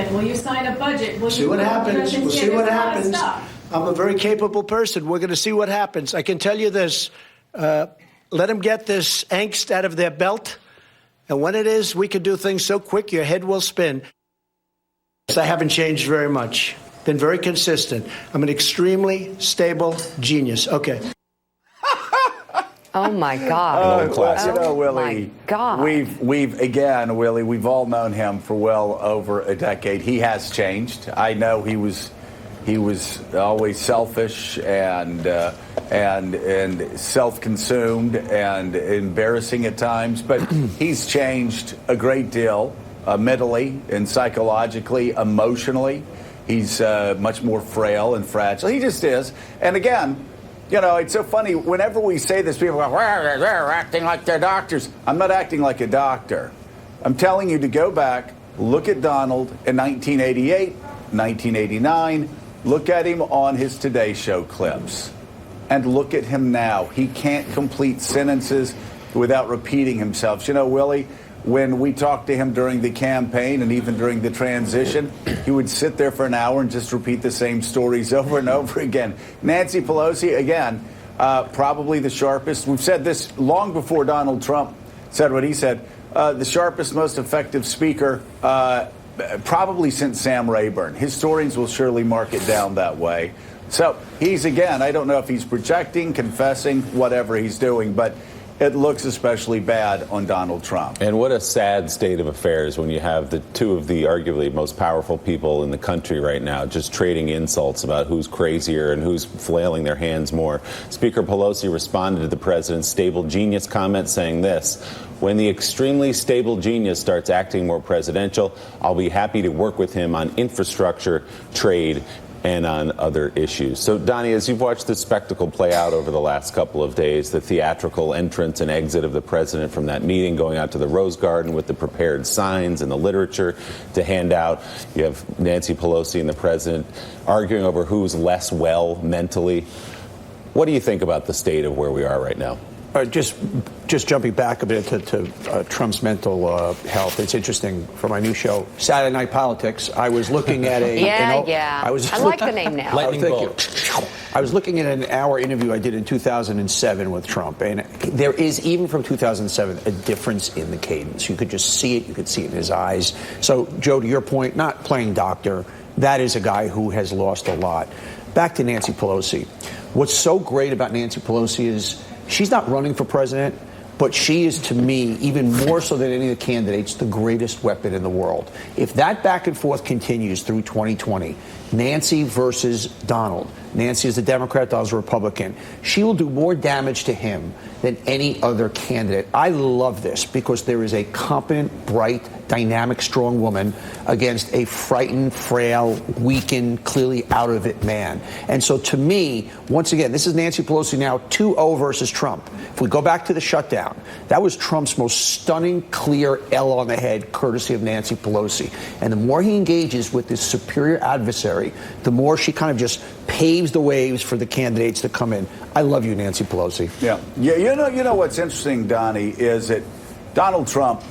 president? Will you sign a budget? Will see what happens. We'll see what happens. I'm a very capable person. We're going to see what happens. I can tell you this. Let them get this angst out of their belt. And when it is, we can do things so quick, your head will spin. I haven't changed very much. Been very consistent. I'm an extremely stable genius. Okay. Oh my God! Well, you know, Willie, my God. we've again, Willie, we've all known him for well over a decade. He has changed. I know he was always selfish and self-consumed and embarrassing at times, but he's changed a great deal mentally and psychologically, emotionally. He's much more frail and fragile. He just is. And again, you know, it's so funny. Whenever we say this, people go, well, they're acting like they're doctors. I'm not acting like a doctor. I'm telling you to go back, look at Donald in 1988, 1989, look at him on his Today Show clips, and look at him now. He can't complete sentences without repeating himself. You know, Willie, when we talked to him during the campaign and even during the transition, he would sit there for an hour and just repeat the same stories over and over again. Nancy Pelosi, again, probably the sharpest. We've said this long before Donald Trump said what he said. The sharpest, most effective speaker probably since Sam Rayburn. Historians will surely mark it down that way. So he's, again, I don't know if he's projecting, confessing, whatever he's doing, but it looks especially bad on Donald Trump. And what a sad state of affairs when you have the two of the arguably most powerful people in the country right now just trading insults about who's crazier and who's flailing their hands more. Speaker Pelosi responded to the president's stable genius comment saying this: when the extremely stable genius starts acting more presidential, I'll be happy to work with him on infrastructure, trade, and on other issues. So, Donnie, as you've watched this spectacle play out over the last couple of days, the theatrical entrance and exit of the president from that meeting, going out to the Rose Garden with the prepared signs and the literature to hand out. You have Nancy Pelosi and the president arguing over who's less well mentally. What do you think about the state of where we are right now? Just jumping back a bit to Trump's mental health. It's interesting for my new show, Saturday Night Politics. I was looking at a I like the name now. Lightning bolt. I was looking at an hour interview I did in 2007 with Trump, and there is, even from 2007, a difference in the cadence. You could just see it. You could see it in his eyes. So, Joe, to your point, not playing doctor, that is a guy who has lost a lot. Back to Nancy Pelosi. What's so great about Nancy Pelosi is she's not running for president, but she is, to me, even more so than any of the candidates, the greatest weapon in the world. If that back and forth continues through 2020, Nancy versus Donald, Nancy is a Democrat, Donald's a Republican, she will do more damage to him than any other candidate. I love this because there is a competent, bright, dynamic, strong woman against a frightened, frail, weakened, clearly out of it man. And so to me, once again, this is Nancy Pelosi now 2-0 versus Trump. If we go back to the shutdown, that was Trump's most stunning, clear L on the head, courtesy of Nancy Pelosi. And the more he engages with this superior adversary, the more she kind of just paves the waves for the candidates to come in. I love you, Nancy Pelosi. Yeah. You know what's interesting, Donnie, is that Donald Trump